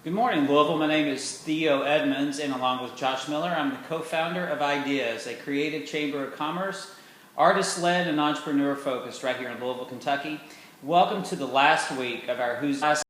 Good morning, Louisville. My name is Theo Edmonds, and along with Josh Miller, I'm the co-founder of Ideas, a creative chamber of commerce, artist-led and entrepreneur-focused right here in Louisville, Kentucky. Welcome to the last week of our Who's. Last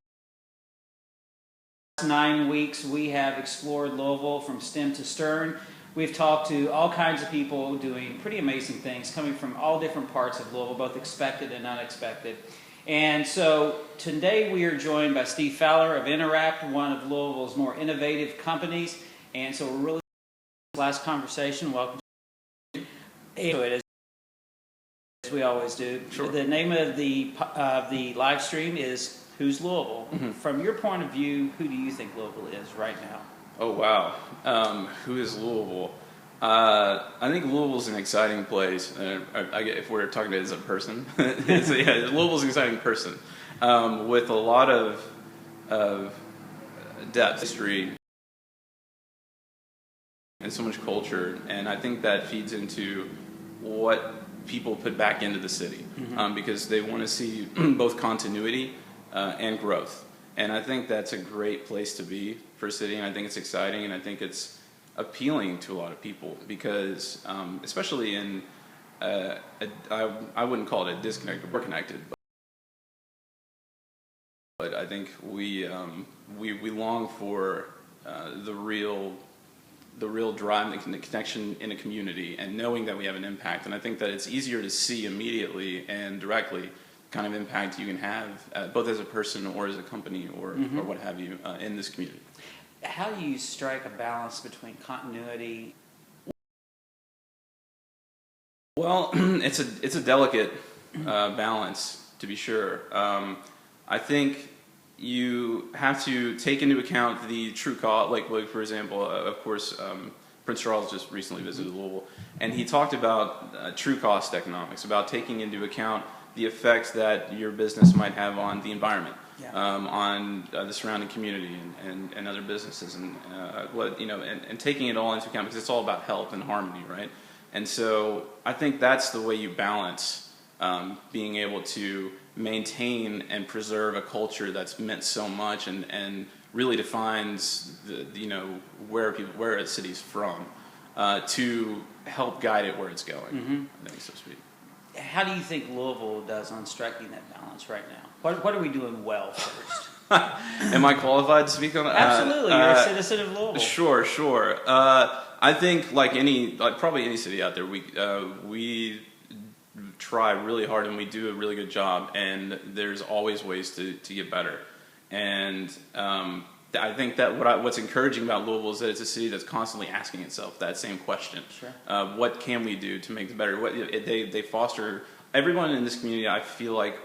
9 weeks, we have explored Louisville from stem to stern. We've talked to all kinds of people doing pretty amazing things, coming from all different parts of Louisville, both expected and unexpected. And so today we are joined by Steve Fowler of Interapt, one of Louisville's more innovative companies. And so we're really last conversation. Welcome to it, as we always do. Sure. The name of the live stream is Who's Louisville? Mm-hmm. From your point of view, who do you think Louisville is right now? Oh, wow. Who is Louisville? I think Louisville's an exciting place. If we're talking about it as a person, Louisville's an exciting person with a lot of depth, history, and so much culture. And I think that feeds into what people put back into the city, because they want to see both continuity and growth. And I think that's a great place to be for a city, and I think it's exciting, and I think it's appealing to a lot of people because, especially in, I wouldn't call it a disconnected, we're connected, but I think we long for the real drive and the connection in a community and knowing that we have an impact. And I think that it's easier to see immediately and directly kind of impact you can have, both as a person or as a company or what have you, in this community. How do you strike a balance between continuity? Well, it's a delicate balance, to be sure. I think you have to take into account the true cost. Like for example, of course, Prince Charles just recently visited Louisville, and he talked about true cost economics, about taking into account the effects that your business might have on the environment. Yeah. On the surrounding community and other businesses, and and taking it all into account, because it's all about health and harmony, right? And so I think that's the way you balance being able to maintain and preserve a culture that's meant so much and really defines where a city's from, to help guide it where it's going. I think, so to speak. How do you think Louisville does on striking that balance right now? What are we doing well first? Am I qualified to speak on that? Absolutely, you're a citizen of Louisville. Sure. I think like probably any city out there, we try really hard and we do a really good job, and there's always ways to get better. And I think that what's encouraging about Louisville is that it's a city that's constantly asking itself that same question. Sure. What can we do to make it better? They foster, everyone in this community, I feel like,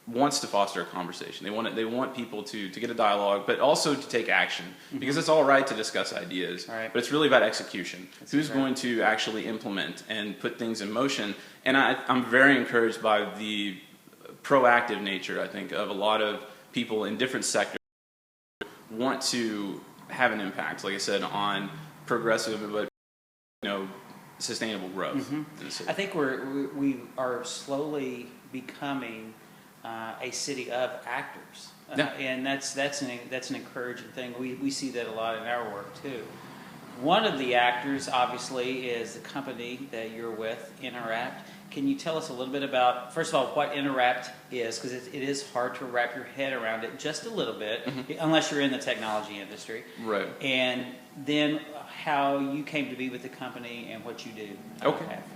wants to foster a conversation. They want people to get a dialogue, but also to take action, because it's all right to discuss ideas, but it's really about execution. Who's going to actually implement and put things in motion? And I'm very encouraged by the proactive nature, I think, of a lot of people in different sectors want to have an impact, like I said, on progressive but sustainable growth. I think we are slowly becoming a city of actors, and that's an encouraging thing. We see that a lot in our work too. One of the actors, obviously, is the company that you're with, Interapt. Can you tell us a little bit about, first of all, what Interapt is? Because it is hard to wrap your head around it just a little bit, unless you're in the technology industry. Right. And then how you came to be with the company and what you do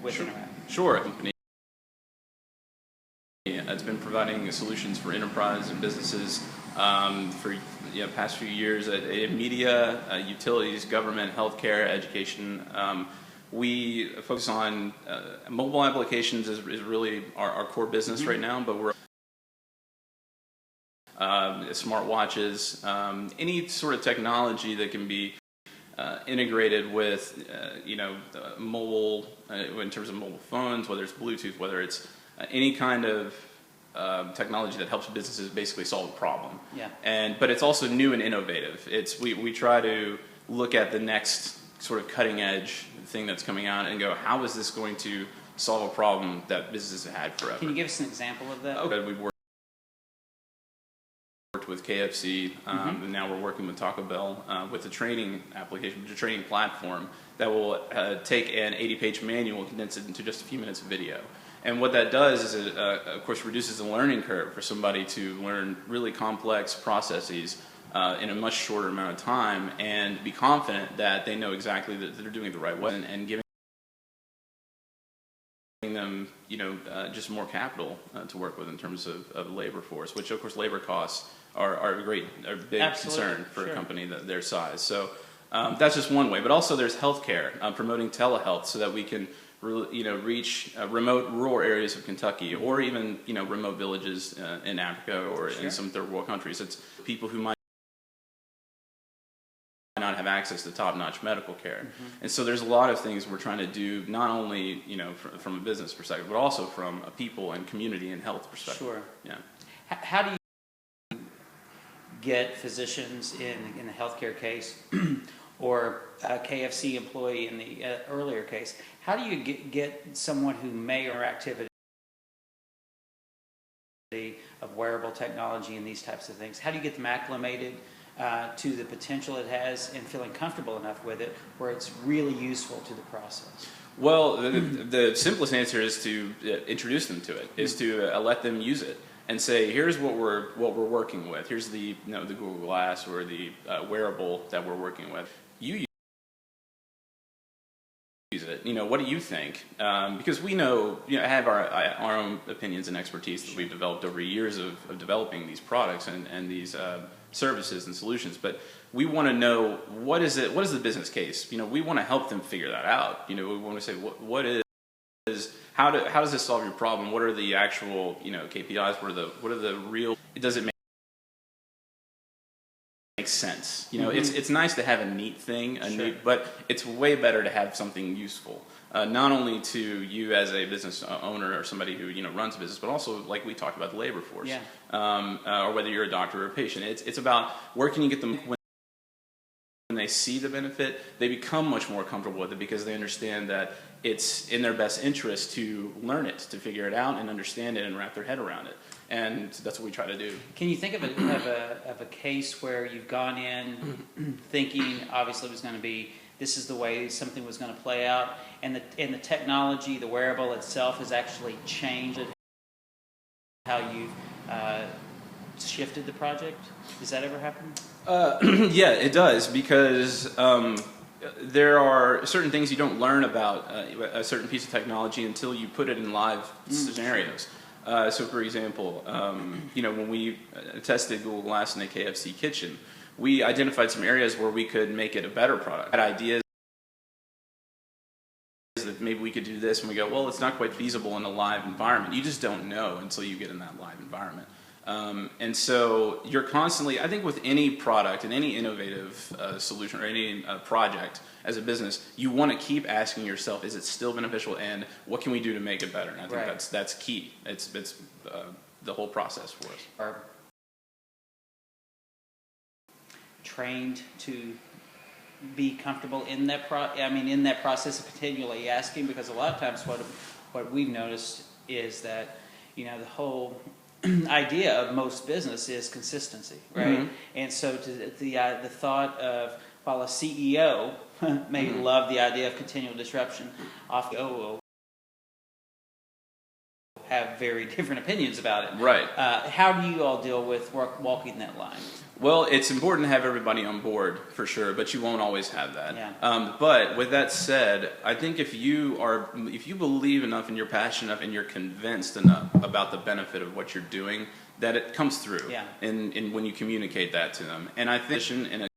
with Interapt. Sure. It's been providing solutions for enterprise and businesses for past few years at media, utilities, government, healthcare, education. We focus on mobile applications is really our core business right now, but we're smartwatches, any sort of technology that can be integrated with mobile, in terms of mobile phones, whether it's Bluetooth, whether it's any kind of technology that helps businesses basically solve a problem. But it's also new and innovative. We try to look at the next sort of cutting edge thing that's coming out and go, how is this going to solve a problem that businesses have had forever? Can you give us an example of that? Okay, we worked worked with KFC, and now we're working with Taco Bell with a training application, a training platform that will take an 80-page manual and condense it into just a few minutes of video. And what that does is it, of course, reduces the learning curve for somebody to learn really complex processes in a much shorter amount of time and be confident that they know exactly that they're doing it the right way, and giving them, just more capital to work with in terms of labor force, which of course labor costs are a big concern for a company their size. So that's just one way, but also there's healthcare, promoting telehealth so that we can reach remote rural areas of Kentucky, or even remote villages in Africa or in some third world countries. It's people who might not have access to top-notch medical care. And so there's a lot of things we're trying to do, not only from a business perspective, but also from a people and community and health perspective. Sure. Yeah. How do you get physicians in the healthcare case or a KFC employee in the earlier case? How do you get someone who may or activity of wearable technology and these types of things? How do you get them acclimated to the potential it has and feeling comfortable enough with it where it's really useful to the process? Well, the simplest answer is to introduce them to it, is to let them use it and say, here's what we're working with. Here's the the Google Glass or the wearable that we're working with. You use it. What do you think? Because we have our own opinions and expertise that we've developed over years of developing these products and these services and solutions, but we want to know what is the business case. We want to help them figure that out. We want to say what is how does this solve your problem? What are the actual KPIs? What are the real? Does it make sense? It's nice to have a neat thing, but it's way better to have something useful. Not only to you as a business owner or somebody who runs a business, but also, like we talked about, the labor force, or whether you're a doctor or a patient. It's about where can you get them when they see the benefit, they become much more comfortable with it because they understand that it's in their best interest to learn it, to figure it out and understand it and wrap their head around it. And that's what we try to do. Can you think of a case where you've gone in thinking obviously it was going to be, this is the way something was going to play out, and the technology, the wearable itself, has actually changed how you've shifted the project? Does that ever happen? Yeah, it does, because there are certain things you don't learn about a certain piece of technology until you put it in live scenarios. So, for example, when we tested Google Glass in a KFC kitchen, we identified some areas where we could make it a better product. Had ideas that maybe we could do this, and we go, well, it's not quite feasible in a live environment. You just don't know until you get in that live environment. And so you're constantly, I think with any product and any innovative solution or any project as a business, you want to keep asking yourself, is it still beneficial, and what can we do to make it better? And I think that's key. It's the whole process for us. Are trained to be comfortable in that process of continually asking, because a lot of times what we've noticed is that the whole idea of most business is consistency, right? And so the thought of, while a CEO may love the idea of continual disruption, often will have very different opinions about it. Right. How do you all deal with walking that line? Well, it's important to have everybody on board, for sure, but you won't always have that. Yeah. But with that said, I think if you believe enough and you're passionate enough and you're convinced enough about the benefit of what you're doing, that it comes through. Yeah. And when you communicate that to them. And I think in a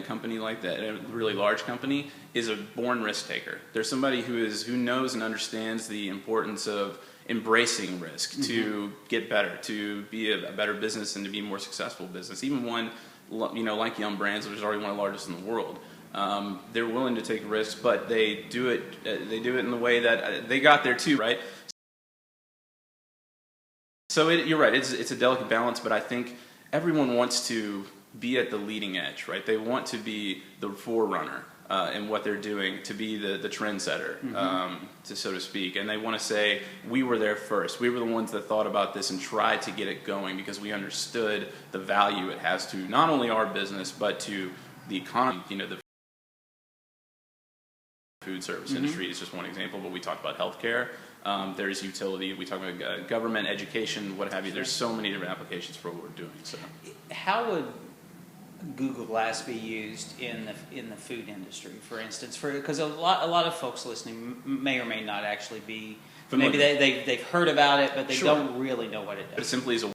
company like that, a really large company, is a born risk taker. There's somebody who knows and understands the importance of embracing risk to get better, to be a better business and to be a more successful business. Even one, like Yum Brands, which is already one of the largest in the world, they're willing to take risks, but they do it in the way that they got there too, right? So you're right. It's a delicate balance, but I think everyone wants to be at the leading edge, right? They want to be the forerunner in what they're doing to be the trendsetter, so to speak. And they want to say, we were there first. We were the ones that thought about this and tried to get it going because we understood the value it has to not only our business, but to the economy. You know, the food service industry is just one example, but we talked about healthcare. There's utility. We talk about government, education, what have you. There's so many different applications for what we're doing. So, how would Google Glass be used in the food industry, for instance? Because a lot of folks listening may or may not actually be familiar. Maybe they've heard about it, but they don't really know what it does. It simply is a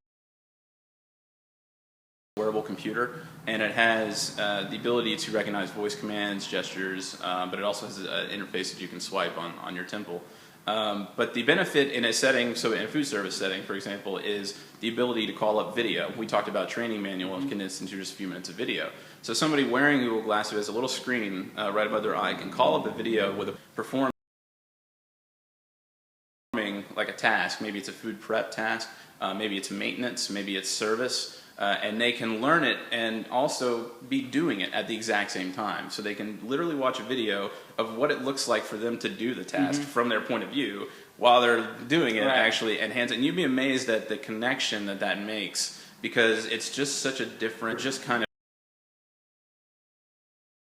wearable computer, and it has the ability to recognize voice commands, gestures, but it also has an interface that you can swipe on your temple. But the benefit in a setting, so in a food service setting, for example, is the ability to call up video. We talked about training manual condensed into just a few minutes of video. So somebody wearing Google Glass who has a little screen right above their eye can call up a video with a performing like a task. Maybe it's a food prep task, maybe it's maintenance, maybe it's service. And they can learn it and also be doing it at the exact same time. So they can literally watch a video of what it looks like for them to do the task from their point of view while they're doing it, actually enhance it. And you'd be amazed at the connection that makes, because it's just such a different, just kind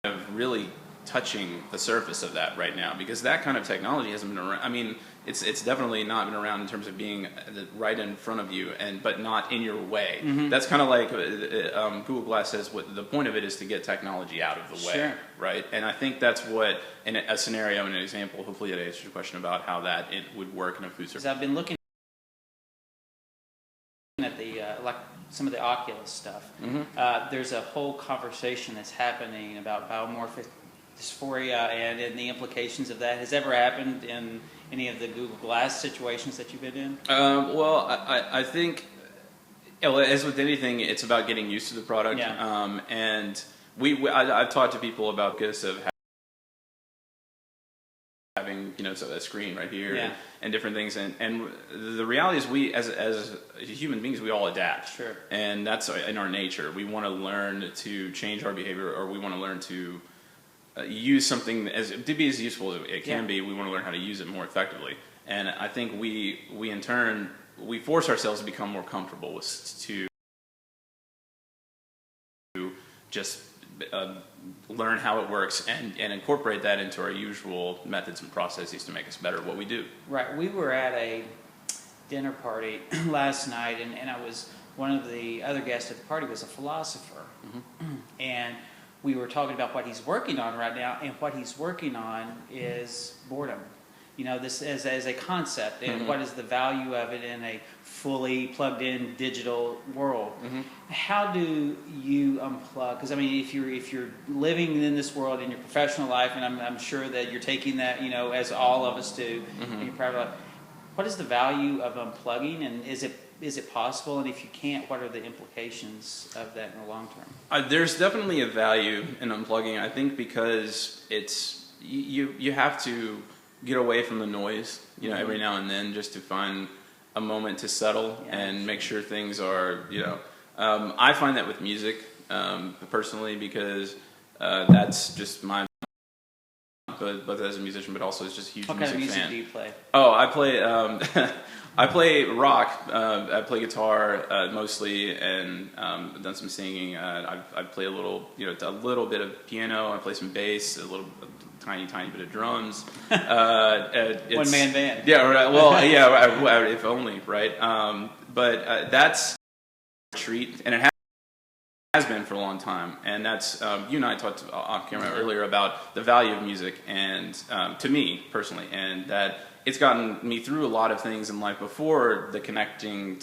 of really touching the surface of that right now, because that kind of technology hasn't been around. I mean, it's definitely not been around in terms of being right in front of you, but not in your way. That's kind of like Google Glass says. What the point of it is to get technology out of the way, right? And I think that's what, in a scenario and an example, hopefully that answers your question about how that it would work in a food service. I've been looking at the like some of the Oculus stuff. There's a whole conversation that's happening about biomorphic dysphoria and the implications of that. Has ever happened in any of the Google Glass situations that you've been in? Well, I think, as with anything, it's about getting used to the product. And I've talked to people about this of having a screen right here and different things. And the reality is, we as human beings, we all adapt. And that's in our nature. We want to learn to change our behavior, or we want to learn to use something to be as useful as it can be. We want to learn how to use it more effectively, and I think we in turn force ourselves to become more comfortable with to just learn how it works and incorporate that into our usual methods and processes to make us better at what we do. Right. We were at a dinner party last night, and I was one of the other guests at the party was a philosopher, and we were talking about what he's working on right now, and what he's working on is boredom. This as a concept, and what is the value of it in a fully plugged-in digital world. How do you unplug? Because I mean, if you're living in this world in your professional life, and I'm sure that you're taking that, as all of us do in your private life, what is the value of unplugging, and is it possible? And if you can't, what are the implications of that in the long term? There's definitely a value in unplugging, I think, because it's you have to get away from the noise, every now and then, just to find a moment to settle and make sure things are, I find that with music, personally, because that's just my, both as a musician, but also as just a huge music fan. What kind of music do you play? Oh, I play, I play rock. I play guitar mostly, and I've done some singing. I play a little bit of piano. I play some bass, tiny bit of drums. One man band. Yeah, right. Well, yeah, if only, right? But that's a treat, and it has been for a long time. And that's you and I talked off camera earlier about the value of music, and to me personally, and that it's gotten me through a lot of things in life before the connecting,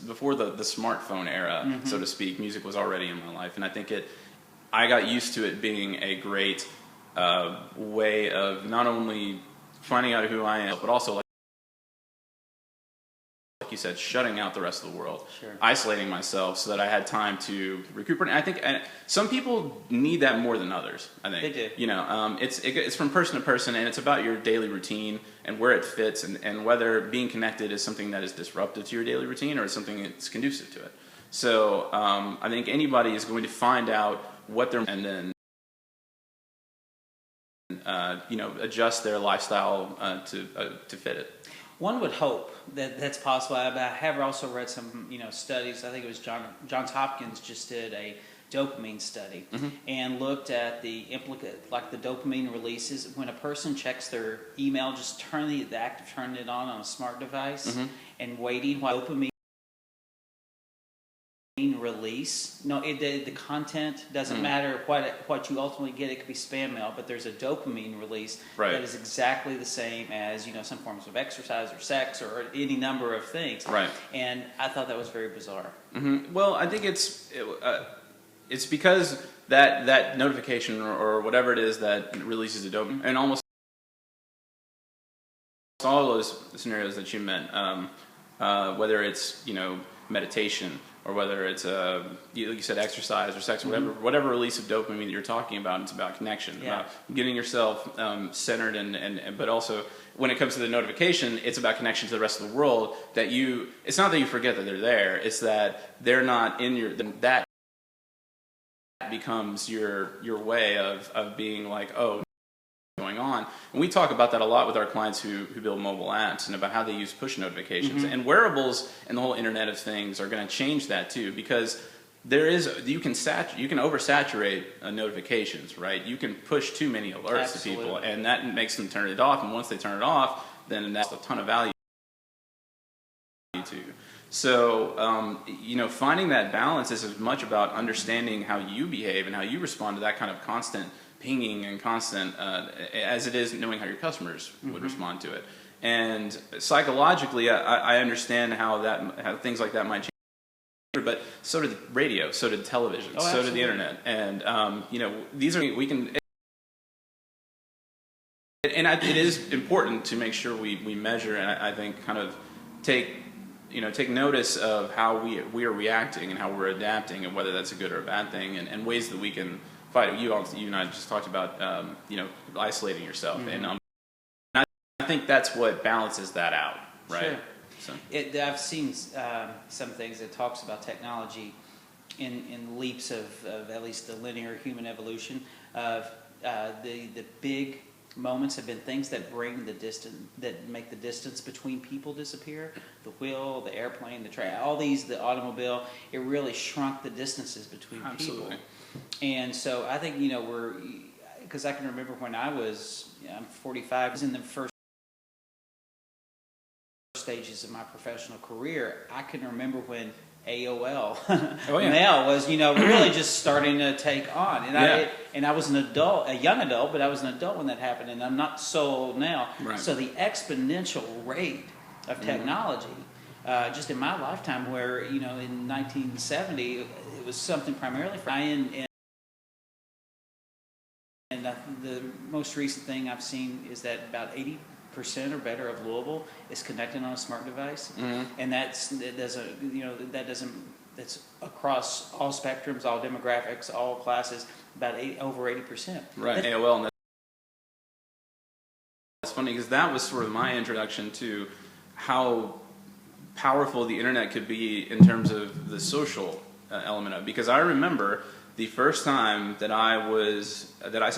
before the smartphone era, so to speak. Music was already in my life, and I think I got used to it being a great way of not only finding out who I am, but also, like you said, shutting out the rest of the world, isolating myself so that I had time to recuperate. And I think some people need that more than others. I think they do. It's from person to person, and it's about your daily routine and where it fits, and whether being connected is something that is disruptive to your daily routine or something that's conducive to it. So I think anybody is going to find out what they're, and then adjust their lifestyle to fit it. One would hope that that's possible. I have also read some, studies. I think it was Johns Hopkins just did a dopamine study and looked at the the dopamine releases when a person checks their email. Just turning it on a smart device and waiting while dopamine release. No, the content doesn't matter what you ultimately get. It could be spam mail, but there's a dopamine release that is exactly the same as some forms of exercise or sex or any number of things. Right. And I thought that was very bizarre. Well, I think it's because that notification or whatever it is that releases the dopamine, and almost all those scenarios that you meant, whether it's meditation, or whether it's like you said, exercise or sex, or whatever release of dopamine that you're talking about. It's about connection, about getting yourself centered, and but also when it comes to the notification, it's about connection to the rest of the world. It's not that you forget that they're there; it's that they're not in your. That becomes your way of being like, oh, going on. And we talk about that a lot with our clients who build mobile apps, and about how they use push notifications. And wearables and the whole Internet of Things are going to change that too, because you can oversaturate notifications, right? You can push too many alerts to people, and that makes them turn it off. And once they turn it off, then that's a ton of value to you. So, finding that balance is as much about understanding how you behave and how you respond to that kind of constant pinging and constant as it is knowing how your customers would respond to it. And psychologically, I understand how things like that might change. But so did radio, so did television, so did the internet, and these are we can. And it is important to make sure we measure, and I think kind of take notice of how we are reacting and how we're adapting, and whether that's a good or a bad thing, and ways that we can fight it. You and I just talked about isolating yourself, and I think that's what balances that out, right? Sure. So. I've seen some things that talks about technology in leaps of at least the linear human evolution of the big moments have been things that bring that make the distance between people disappear. The wheel, the airplane, the train, the automobile. It really shrunk the distances between people. And so I think because I can remember when I'm 45, I was in the first stages of my professional career. I can remember when AOL mail was really just starting to take on, and I was an adult, a young adult, but I was an adult when that happened, and I'm not so old now. Right. So the exponential rate of technology, just in my lifetime, where in 1970 it was something primarily for and the most recent thing I've seen is that about 80% or better of Louisville is connected on a smart device, and that's across all spectrums, all demographics, all classes, about over 80%. Right, AOL. And that's funny because that was sort of my introduction to how powerful the internet could be in terms of the social element of it. Because I remember the first time that I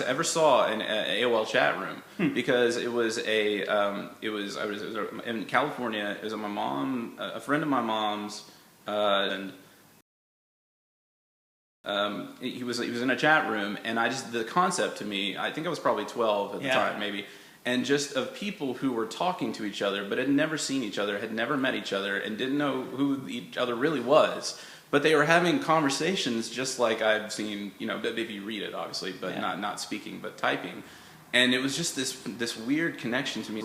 ever saw an AOL chat room, because it was I was in California. It was my mom, a friend of my mom's, and he was in a chat room, and the concept to me, I think I was probably 12 at the time, maybe, and just of people who were talking to each other but had never seen each other, had never met each other, and didn't know who each other really was. But they were having conversations just like I've seen, if you read it, obviously, but not speaking, but typing. And it was just this weird connection to me,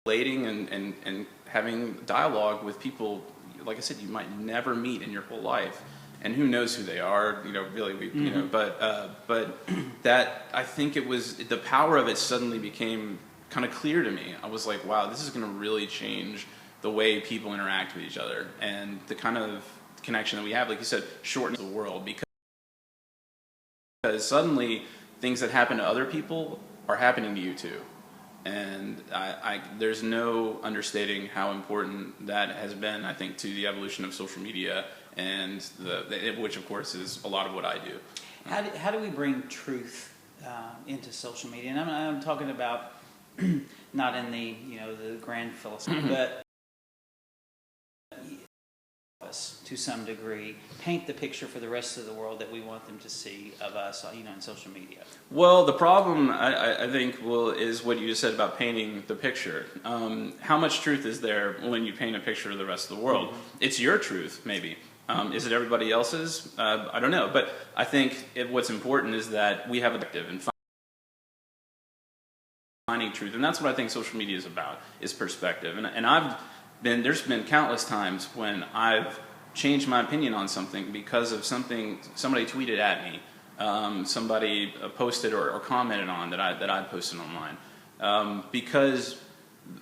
relating and having dialogue with people, like I said, you might never meet in your whole life. And who knows who they are, really, but that, I think it was, the power of it suddenly became kind of clear to me. I was like, wow, this is going to really change the way people interact with each other, and the kind of connection that we have, like you said, shortens the world, because suddenly things that happen to other people are happening to you too. And there's no understating how important that has been, I think, to the evolution of social media, and which of course is a lot of what I do. How do we bring truth into social media, and I'm talking about not in the the grand philosophy, but us to some degree paint the picture for the rest of the world that we want them to see of us, in social media. Well, the problem I think is what you just said about painting the picture. How much truth is there when you paint a picture of the rest of the world? Mm-hmm. It's your truth, maybe. Is it everybody else's? I don't know. But I think what's important is that we have an objective in finding truth, and that's what I think social media is about: is perspective. And there's been countless times when I've changed my opinion on something because of something somebody tweeted at me, somebody posted or commented on that I posted online, because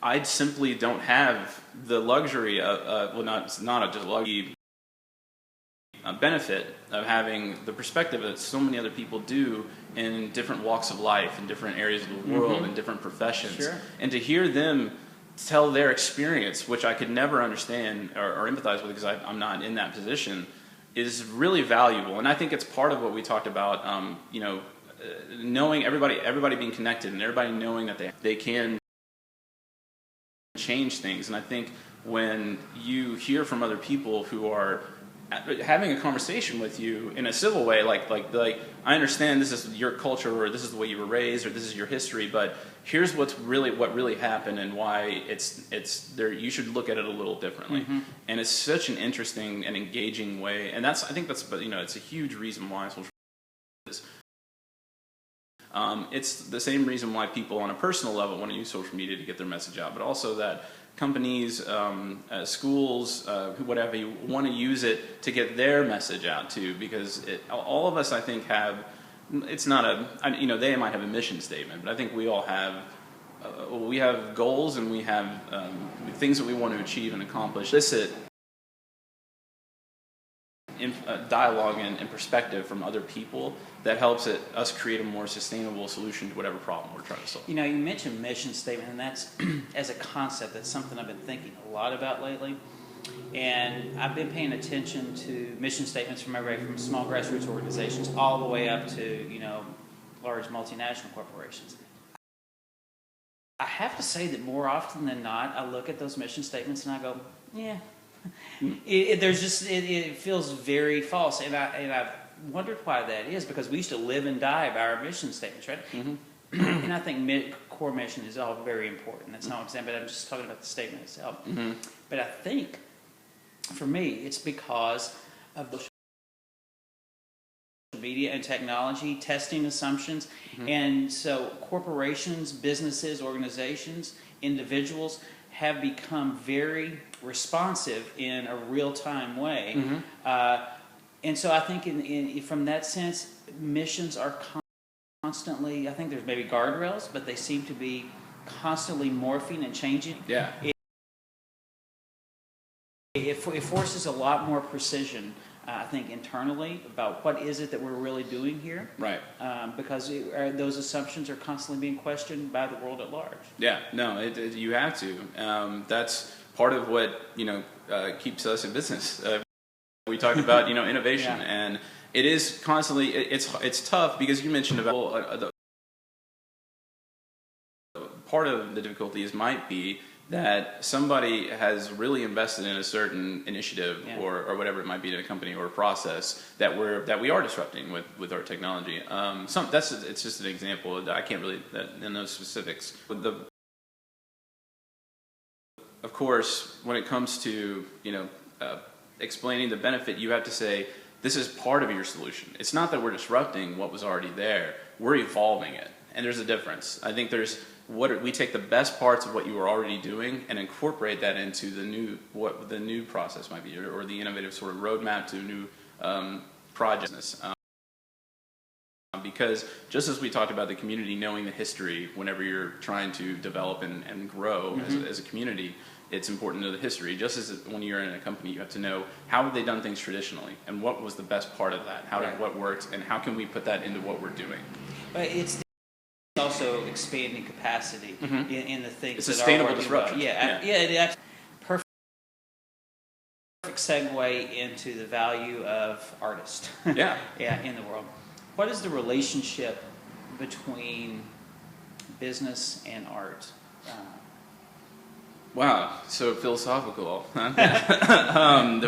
I simply don't have the luxury of it's not just a luxury, benefit of having the perspective that so many other people do in different walks of life, in different areas of the world, mm-hmm. in different professions, sure. And to hear them tell their experience, which I could never understand or empathize with because I'm not in that position, is really valuable. And I think it's part of what we talked about, knowing everybody being connected and everybody knowing that they can change things. And I think when you hear from other people who are having a conversation with you in a civil way, like I understand this is your culture, or this is the way you were raised, or this is your history, but here's what really happened and why it's there. You should look at it a little differently. Mm-hmm. And it's such an interesting and engaging way, and I think that's it's a huge reason why social media is. It's the same reason why people on a personal level want to use social media to get their message out, but also that companies, schools, whatever, you want to use it to get their message out too, because all of us, I think, have, it's not they might have a mission statement, but I think we all have, we have goals and we have things that we want to achieve and accomplish. Dialogue and perspective from other people that helps us create a more sustainable solution to whatever problem we're trying to solve. You mentioned mission statement, and that's as a concept, that's something I've been thinking a lot about lately. And I've been paying attention to mission statements from everybody from small grassroots organizations all the way up to large multinational corporations. I have to say that more often than not, I look at those mission statements and I go, yeah. It feels very false, and I've wondered why that is, because we used to live and die by our mission statements, right? Mm-hmm. And I think core mission is all very important. That's not what I'm saying, but I'm just talking about the statement itself. Mm-hmm. But I think, for me, it's because of the social media and technology testing assumptions, mm-hmm. and so corporations, businesses, organizations, individuals have become very responsive in a real-time way. Mm-hmm. And so I think from that sense, missions are constantly, I think there's maybe guardrails, but they seem to be constantly morphing and changing. Yeah. It forces a lot more precision, I think, internally about what is it that we're really doing here. Right. Because those assumptions are constantly being questioned by the world at large. Yeah, no, you have to. That's part of what keeps us in business. We talked about innovation, yeah. And it is constantly. It's tough because you mentioned about part of the difficulties might be that somebody has really invested in a certain initiative, yeah. or whatever it might be in a company or a process that we are disrupting with our technology. It's just an example. I can't really in those specifics. Of course, when it comes to explaining the benefit, you have to say this is part of your solution. It's not that we're disrupting what was already there. We're evolving it, and there's a difference. I think we take the best parts of what you were already doing and incorporate that into what the new process might be, or the innovative sort of roadmap to a new project. Because just as we talked about the community knowing the history whenever you're trying to develop and grow, mm-hmm. as a community, it's important to know the history. Just as when you're in a company, you have to know how have they done things traditionally and what was the best part of that, what worked, and how can we put that into what we're doing. But it's also expanding capacity, mm-hmm. in the things it's that sustainable are disruption. It's perfect segue into the value of artists. Yeah, yeah, in the world. What is the relationship between business and art? Wow, so philosophical. That's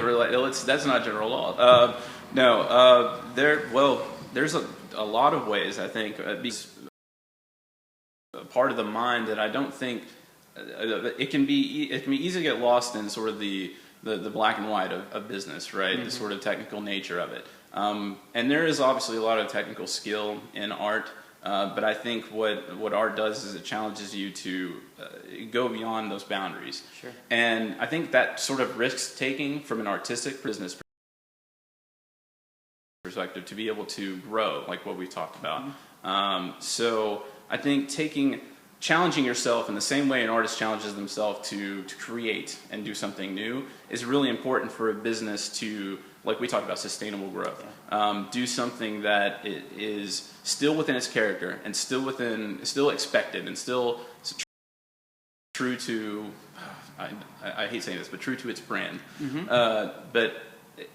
not general law. No, there's a lot of ways, I think. A part of the mind that I don't think it can be easy to get lost in sort of the black and white of business, right? The sort of technical nature of it. And there is obviously a lot of technical skill in art, but I think what art does is it challenges you to go beyond those boundaries. Sure. And I think that sort of risk-taking from an artistic business perspective to be able to grow, like what we talked about. So I think challenging yourself in the same way an artist challenges themselves to create and do something new is really important for a business to, like we talked about, sustainable growth. Do something that it is still within its character and still expected and still true to, I hate saying this, but true to its brand. But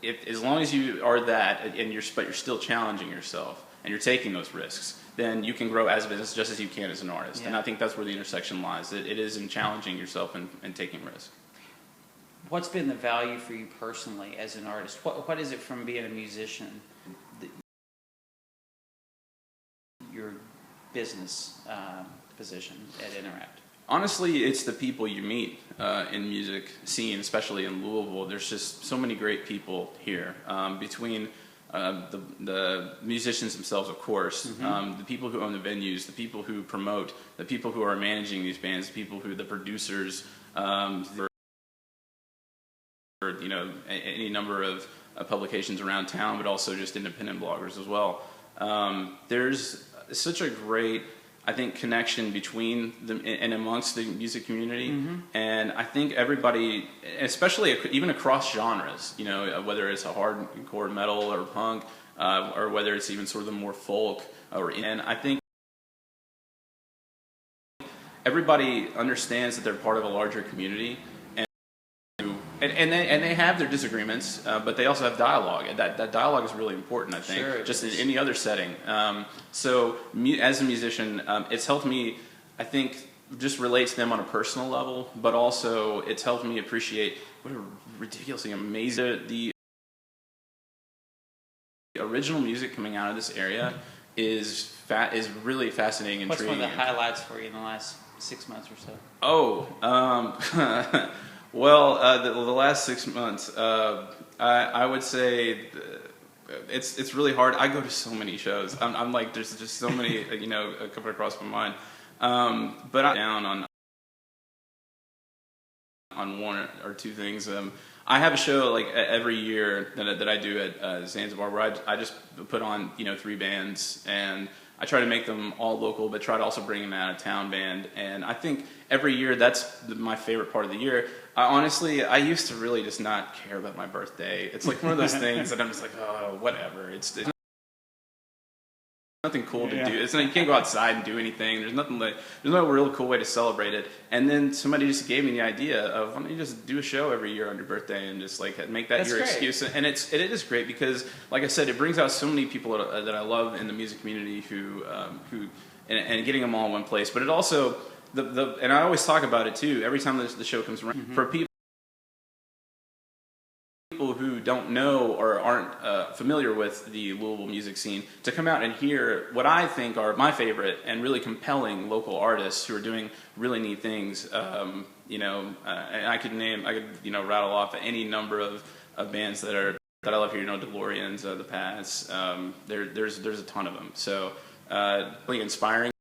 as long as you are that, and you're still challenging yourself and you're taking those risks, then you can grow as a business just as you can as an artist. And I think that's where the intersection lies. It is in challenging yourself and taking risks. What's been the value for you personally as an artist? What is it from being a musician, your business position at Interact? Honestly, it's the people you meet in music scene, especially in Louisville. There's just so many great people here. Between the musicians themselves, of course, the people who own the venues, the people who promote, the people who are managing these bands, the producers, any number of publications around town, but also just independent bloggers as well. There's such a great, I think, connection between them and amongst the music community, and I think everybody, especially even across genres, whether it's a hardcore metal or punk, or whether it's even sort of the more folk, and I think everybody understands that they're part of a larger community, and they have their disagreements, but they also have dialogue, and that dialogue is really important, I think, sure, just in any other setting. So as a musician, it's helped me, I think, just relate to them on a personal level, but also it's helped me appreciate what a ridiculously amazing the original music coming out of this area is really fascinating and What's intriguing. one of the highlights for you in the last 6 months or so? Well, the last 6 months, I would say it's really hard. I go to so many shows. I'm like, there's just so many, coming across my mind. But I'm down on one or two things. I have a show like every year that I do at Zanzibar, where I just put on 3 bands, and I try to make them all local, but try to also bring an out-of-town band. And I think every year that's my favorite part of the year. Honestly, I used to really just not care about my birthday. It's like one of those things that I'm just like, oh, whatever. It's nothing cool to do. You can't go outside and do anything. There's no real cool way to celebrate it. And then somebody just gave me the idea of, why don't you just do a show every year on your birthday and just like make that your excuse. And it is great because, like I said, it brings out so many people that I love in the music community who getting them all in one place. But it also and I always talk about it too. Every time the show comes around, for people who don't know or aren't familiar with the Louisville music scene, to come out and hear what I think are my favorite and really compelling local artists who are doing really neat things. And I could rattle off any number of bands that I love here. DeLoreans, The Pats. There's a ton of them. So really inspiring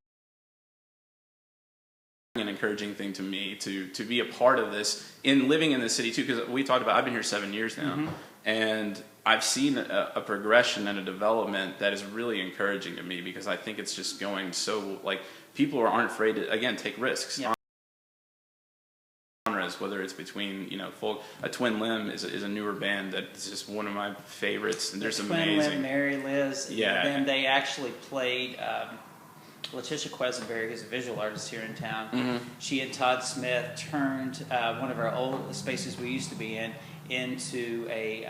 an encouraging thing to me to be a part of this in living in the city too, because we talked about, I've been here 7 years now, and I've seen a progression and a development that is really encouraging to me, because I think it's just going so, like, people aren't afraid to, again, take risks. Genres, whether it's between folk. A Twin Limb is a newer band that is just one of my favorites, and there's amazing. Twin Limb, Mary Liz, and then they actually played Letitia Quesenberry, who's a visual artist here in town. She and Todd Smith turned one of our old spaces we used to be in into a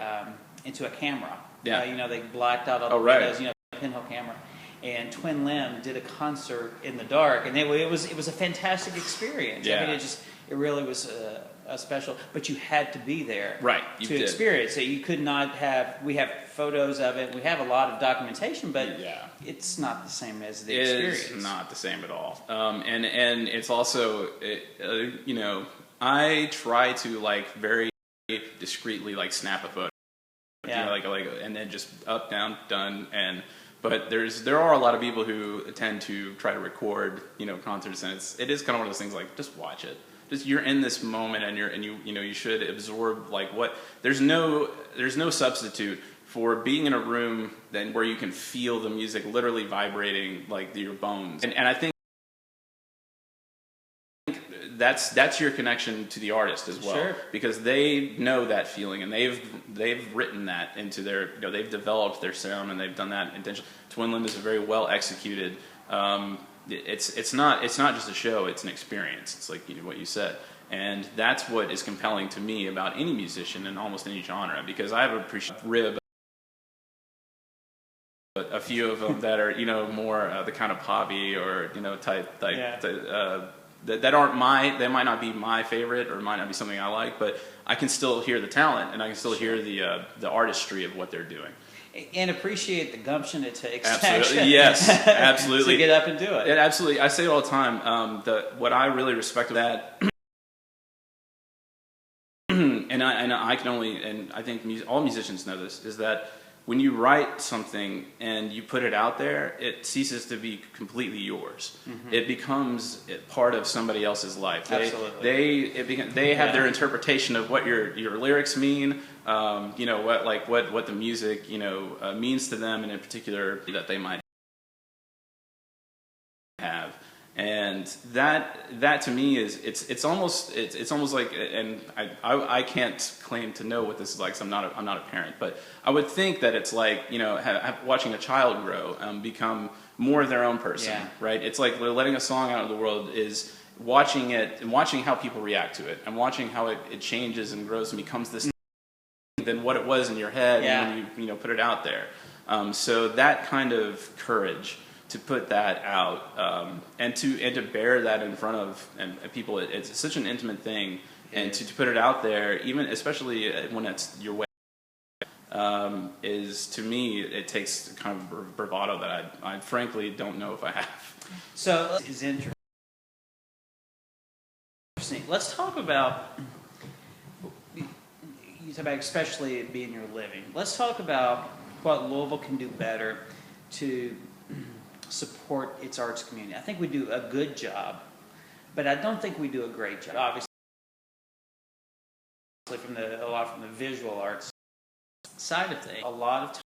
camera. They blacked out all the windows, pinhole camera. and Twin Limb did a concert in the dark, and it was a fantastic experience. Yeah. I mean, it really was a special, but you had to be there, right? To experience it. You could not have. We have photos of it. We have a lot of documentation, but it's not the same as the experience. It's not the same at all. And it's also, you know, I try to like very discreetly like snap a photo, you know, like and then just up, down, done, and. But there are a lot of people who tend to try to record, you know, concerts, and it is kind of one of those things like just watch it. Just you're in this moment, and you should absorb like what. There's no substitute for being in a room then where you can feel the music literally vibrating like your bones, and I think that's your connection to the artist as well, sure. Because they know that feeling, and they've written that into their, you know, they've developed their sound, and they've done that intentionally. Twin Limb is a very well executed. It's not just a show; it's an experience. It's like, you know, what you said, and that's what is compelling to me about any musician in almost any genre, because I have appreciated Rib. A few of them that are, you know, more the kind of poppy or, you know, type that aren't they might not be my favorite or might not be something I like, but I can still hear the talent, and I can still hear the artistry of what they're doing. And appreciate the gumption it takes. Absolutely, yes, absolutely. To get up and do it. Absolutely, I say it all the time. What I really respect that, and I can only, and I think all musicians know this, is that when you write something and you put it out there, it ceases to be completely yours. Mm-hmm. It becomes part of somebody else's life. Absolutely. They have their interpretation of what your lyrics mean. You know, what the music, you know, means to them, and in particular that they might have. And that to me is it's almost like, and I can't claim to know what this is like, so I'm not a parent, but I would think that it's like, you know, watching a child grow, become more of their own person, right? It's like letting a song out of the world is watching it and watching how people react to it, and watching how it changes and grows and becomes this than what it was in your head when you know, put it out there. So that kind of courage to put that out, and to bear that in front of and people, it's such an intimate thing, and to put it out there, even especially when it's your way, is, to me, it takes kind of bravado that I frankly don't know if I have. So it's interesting. Let's talk about, you talk about especially it being your living. Let's talk about what Louisville can do better to support its arts community. I think we do a good job, but I don't think we do a great job. Obviously, from the visual arts side of things, a lot of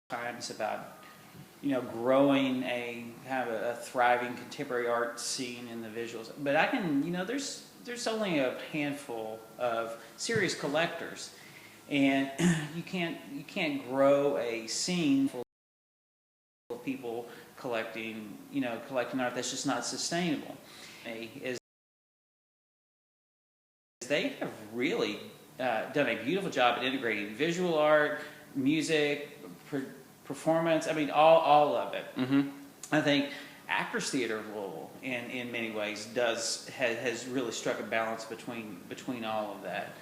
times about, you know, growing a kind of a thriving contemporary art scene in the visuals. But I can, you know, there's only a handful of serious collectors, and you can't grow a scene full of people collecting art. That's just not sustainable. As they have really done a beautiful job at integrating visual art, music, performance. I mean, all of it. Mm-hmm. I think Actors Theater of Louisville, in many ways, has really struck a balance between all of that.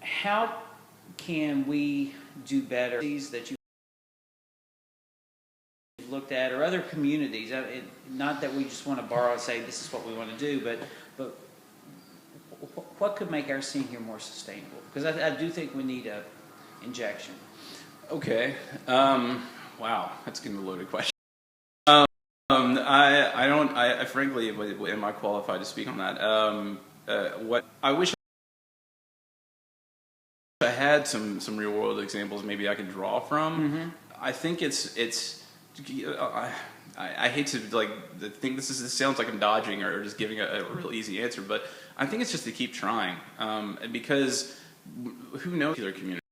How can we do better? That you looked at, or other communities. Not that we just want to borrow and say this is what we want to do, but what could make our scene here more sustainable? Because I do think we need a injection. Okay. Wow, that's getting a loaded question. I frankly, am I qualified to speak on that? What I wish I had some real world examples maybe I could draw from. Mm-hmm. I think it's. I hate to think this sounds like I'm dodging or just giving a real easy answer, but I think it's just to keep trying, because who knows their community.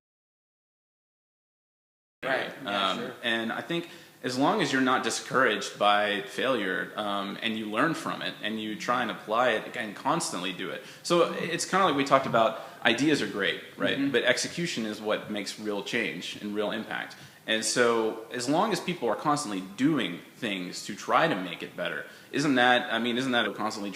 Right. Yeah, sure. And I think as long as you're not discouraged by failure, and you learn from it and you try and apply it and constantly do it. So it's kind of like we talked about, ideas are great, right? Mm-hmm. But execution is what makes real change and real impact. And so as long as people are constantly doing things to try to make it better, isn't that constantly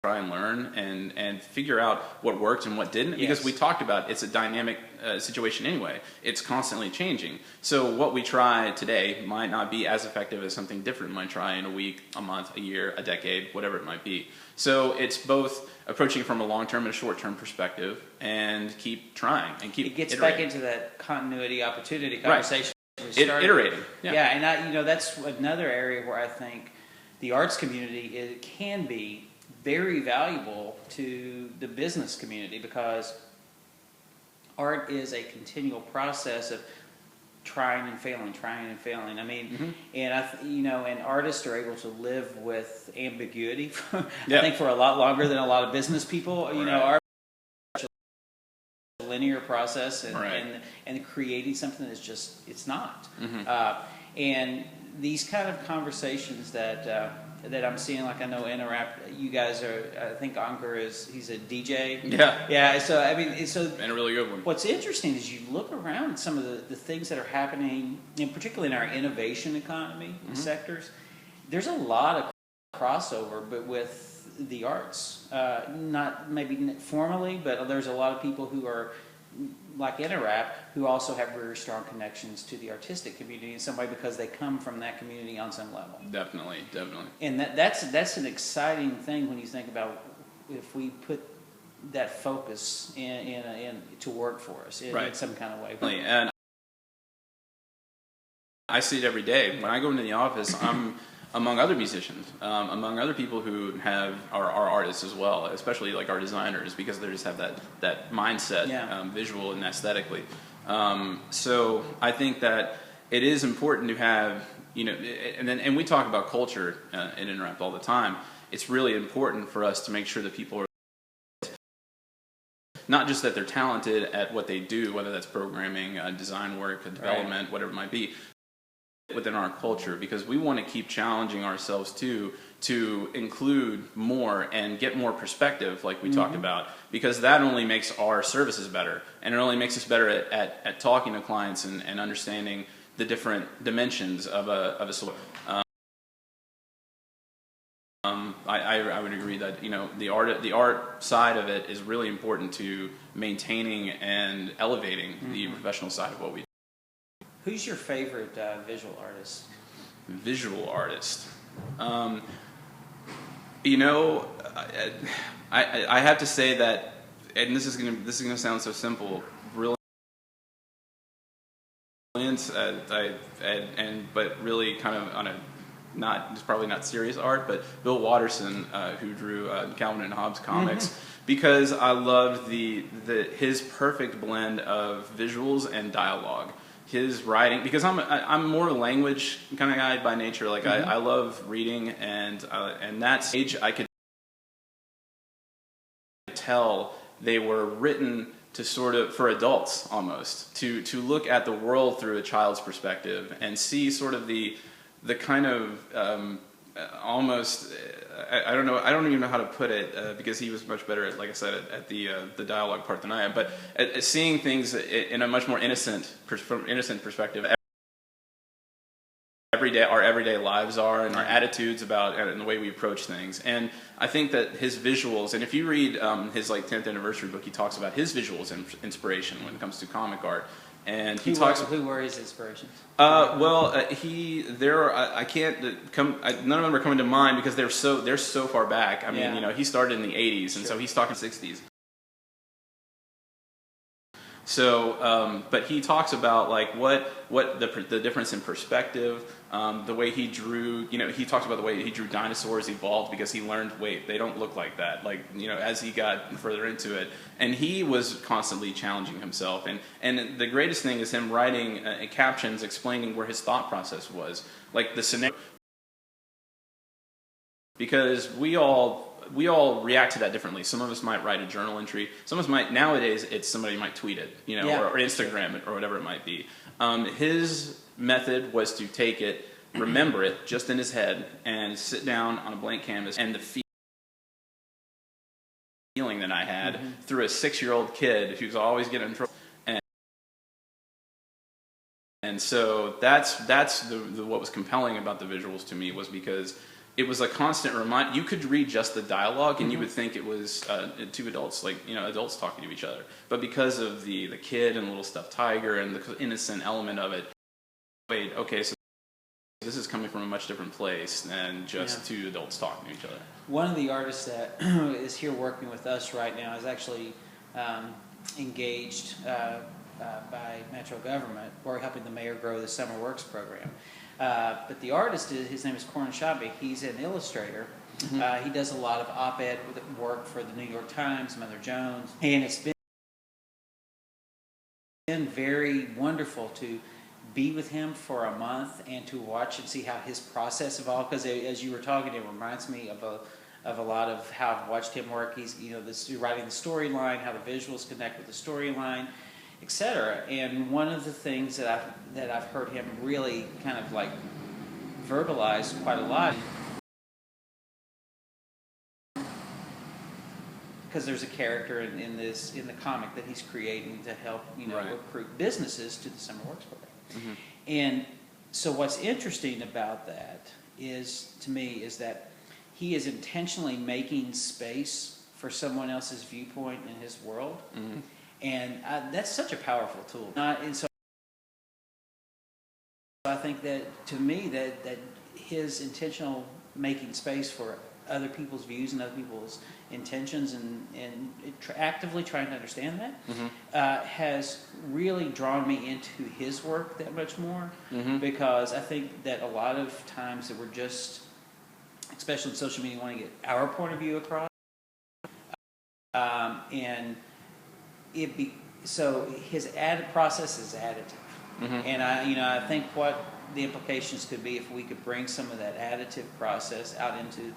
try and learn and figure out what worked and what didn't? Yes. Because we talked about, it's a dynamic situation anyway. It's constantly changing. So what we try today might not be as effective as something different might try in a week, a month, a year, a decade, whatever it might be. So it's both approaching it from a long-term and a short-term perspective, and keep trying and keep It gets iterating. back into that continuity opportunity conversation. Right. Iterating. Yeah, and that's another area where I think the arts community can be very valuable to the business community, because art is a continual process of trying and failing. I mean, and and artists are able to live with ambiguity. I think for a lot longer than a lot of business people. Art is a linear process, and creating something is just, it's not. And these kind of conversations that I'm seeing, like I know Interapt, you guys are, I think Ankur he's a DJ. Yeah. So I mean, and a really good one. What's interesting is you look around at some of the things that are happening, and particularly in our innovation economy sectors. There's a lot of crossover, but with the arts, not maybe formally, but there's a lot of people who are like Interapt, who also have very strong connections to the artistic community in some way, because they come from that community on some level. Definitely. And that's an exciting thing when you think about if we put that focus in to work for us in some kind of way. And I see it every day. When I go into the office, I'm among other musicians, among other people who are artists as well, especially like our designers, because they just have that mindset, visual and aesthetically. So I think that it is important to have, and we talk about culture in Interact all the time. It's really important for us to make sure that people are not just that they're talented at what they do, whether that's programming, design work, development, whatever it might be, within our culture, because we want to keep challenging ourselves to include more and get more perspective, like we talked about, because that only makes our services better, and it only makes us better at talking to clients and understanding the different dimensions of a solution. I would agree that the art side of it is really important to maintaining and elevating the professional side of what we do. Who's your favorite visual artist? Visual artist. I have to say that, and this is gonna sound so simple, brilliant, but really kind of on a it's probably not serious art, but Bill Watterson, who drew Calvin and Hobbes comics, because I loved his perfect blend of visuals and dialogue. His writing, because I'm more a language kind of guy by nature. Like I love reading, and that stage I could tell they were written to sort of for adults almost to look at the world through a child's perspective and see sort of the kind of almost I don't even know how to put it, because he was much better at, like I said, at the dialogue part than I am, but at seeing things in a much more innocent perspective. Our everyday lives are, and our attitudes about and the way we approach things. And I think that his visuals, and if you read his 10th anniversary book, he talks about his visuals and inspiration when it comes to comic art. And who were his inspirations? I can't come. None of them are coming to mind because they're so far back. I mean, he started in the '80s, and so he's talking '60s. So, but he talks about like what the difference in perspective, the way he drew. He talks about the way he drew dinosaurs evolved because he learned, wait, they don't look like that. Like as he got further into it, and he was constantly challenging himself. And the greatest thing is him writing captions explaining where his thought process was, like the scenario. Because we all we all react to that differently. Some of us might write a journal entry. Some of us might, nowadays, it's somebody might tweet it, you know, or Instagram it, or whatever it might be. His method was to take it, remember it just in his head, and sit down on a blank canvas, and the feeling that I had through a 6-year-old kid who's always getting in trouble. And so that's what was compelling about the visuals to me, was because it was a constant reminder. You could read just the dialogue and you would think it was two adults, like, you know, adults talking to each other. But because of the kid and little stuffed tiger and the innocent element of it, wait, okay, so this is coming from a much different place than just two adults talking to each other. One of the artists that is here working with us right now is actually engaged by Metro government. We're helping the mayor grow the Summer Works program. But the artist, his name is Ashabi. He's an illustrator. He does a lot of op-ed work for the New York Times, Mother Jones, and it's been very wonderful to be with him for a month and to watch and see how his process evolved. Because as you were talking, it reminds me of a lot of how I've watched him work. He's, you know, writing the storyline, how the visuals connect with the storyline, etc. And one of the things that I've heard him really kind of like verbalize quite a lot, because there's a character in the comic that he's creating to help, you know, recruit businesses to the Summer Works program. And so what's interesting about that is, to me, is that he is intentionally making space for someone else's viewpoint in his world. And that's such a powerful tool. And so I think that, to me, that his intentional making space for other people's views and other people's intentions and actively trying to understand that has really drawn me into his work that much more, because I think that a lot of times that we're just, especially in social media, want to get our point of view across, and so his process is additive, and I think what the implications could be if we could bring some of that additive process out into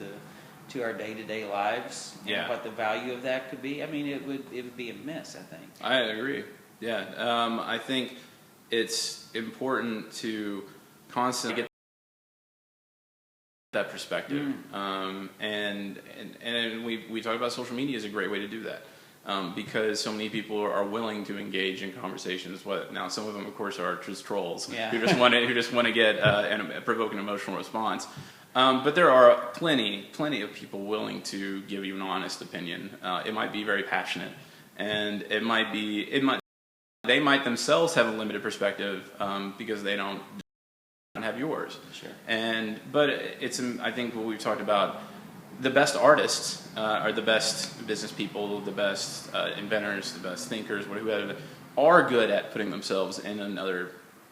to our day-to-day lives, and what the value of that could be. I mean, it would be immense, I think. I agree. Yeah, I think it's important to constantly get that perspective, and we talk about social media is a great way to do that. Because so many people are willing to engage in conversations. Now, some of them, of course, are just trolls who just want to get provoke an emotional response. But there are plenty of people willing to give you an honest opinion. It might be very passionate, and they might themselves have a limited perspective because they don't have yours. Sure. But I think what we've talked about. The best artists are the best business people, the best inventors, the best thinkers, whatever, are good at putting themselves in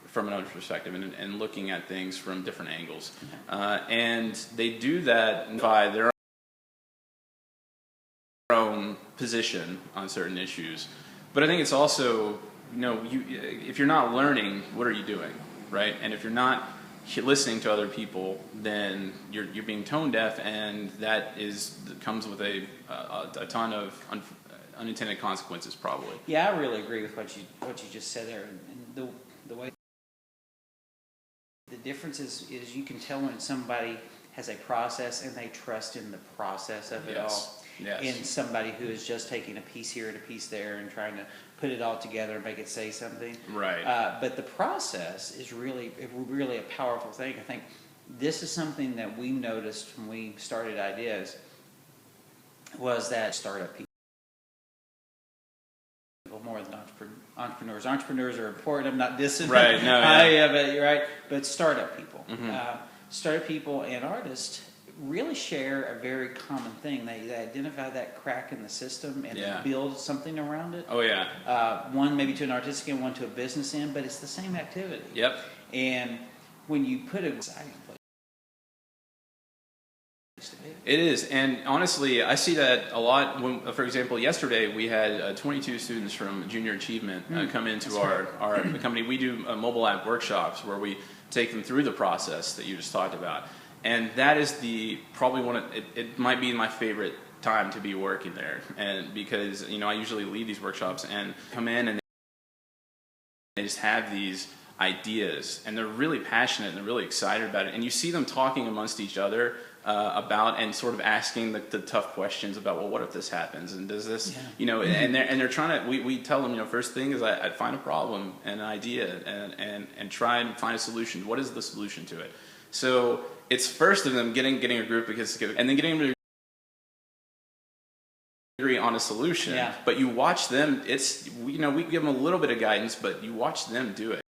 from another perspective and looking at things from different angles. And they do that by their own position on certain issues. But I think it's also, if you're not learning, what are you doing, right? And if you're not listening to other people, then you're being tone deaf, and that comes with a ton of unintended consequences, probably. Yeah, I really agree with what you just said there, and the way the difference is you can tell when somebody has a process and they trust in the process of it all. Yes. In somebody who is just taking a piece here and a piece there and trying to put it all together and make it say something. Right. But the process is really a powerful thing. I think this is something that we noticed when we started Ideas, was that startup people more than entrepreneurs. Entrepreneurs are important. I'm not dissing. Right. No. Yeah. But you're right. But startup people, startup people and artists really share a very common thing. They identify that crack in the system and build something around it. Oh yeah. One maybe to an artistic end, one to a business end, but it's the same activity. Yep. And when you put an exciting place to be. It is, and honestly, I see that a lot. For example, yesterday we had 22 students from Junior Achievement come into our company. We do mobile app workshops where we take them through the process that you just talked about. And that is probably it might be my favorite time to be working there, and because I usually lead these workshops and come in and they just have these ideas and they're really passionate and they're really excited about it, and you see them talking amongst each other about and sort of asking the tough questions about, well, what if this happens, and does this, and they're trying to, we tell them, first thing is I'd find a problem and an idea and try and find a solution. What is the solution to it? So it's first of them getting a group, and then getting them to agree on a solution. Yeah. But you watch them, we give them a little bit of guidance, but you watch them do it.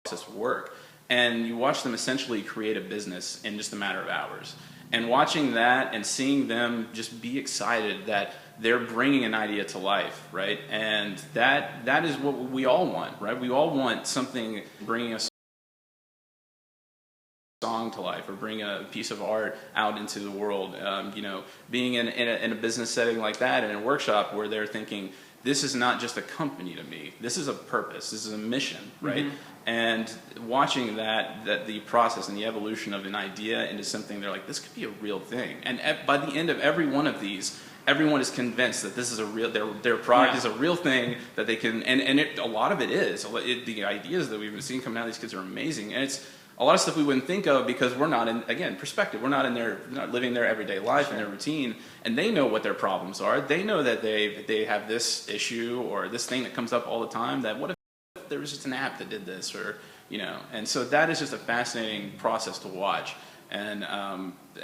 Process work, and you watch them essentially create a business in just a matter of hours. And watching that and seeing them just be excited that they're bringing an idea to life, right? And that is what we all want, right? We all want something bringing a song to life, or bring a piece of art out into the world. Being in a business setting like that, in a workshop where they're thinking, this is not just a company to me. This is a purpose. This is a mission, right? Mm-hmm. And watching that the process and the evolution of an idea into something, they're like, this could be a real thing. And by the end of every one of these, everyone is convinced that this is a real, their product is a real thing that they can, and a lot of it is. The ideas that we've been seeing coming out of these kids are amazing, and it's a lot of stuff we wouldn't think of because we're not in, again, perspective. We're not not living their everyday life and their routine, and they know what their problems are. They know that they have this issue or this thing that comes up all the time. That what if there was just an app that did this, or and so that is just a fascinating process to watch. And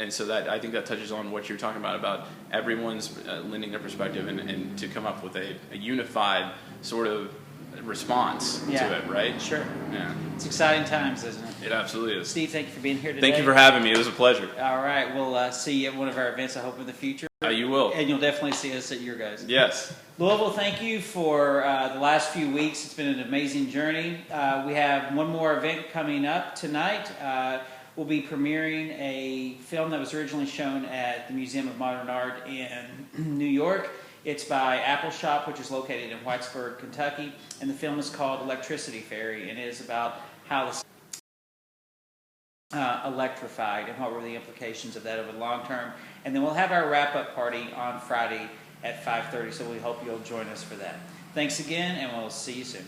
so that, I think that touches on what you're talking about everyone's lending their perspective and to come up with a unified sort of response to it, right? Sure. Yeah. It's exciting times, isn't it? It absolutely is. Steve, thank you for being here today. Thank you for having me. It was a pleasure. All right. We'll see you at one of our events, I hope, in the future. You will. And you'll definitely see us at your guys'. Yes. Louisville, thank you for the last few weeks. It's been an amazing journey. We have one more event coming up tonight. We'll be premiering a film that was originally shown at the Museum of Modern Art in New York. It's by Apple Shop, which is located in Whitesburg, Kentucky, and the film is called Electricity Fairy, and it is about how the electrified and what were the implications of that over the long term. And then we'll have our wrap-up party on Friday at 5:30, so we hope you'll join us for that. Thanks again, and we'll see you soon.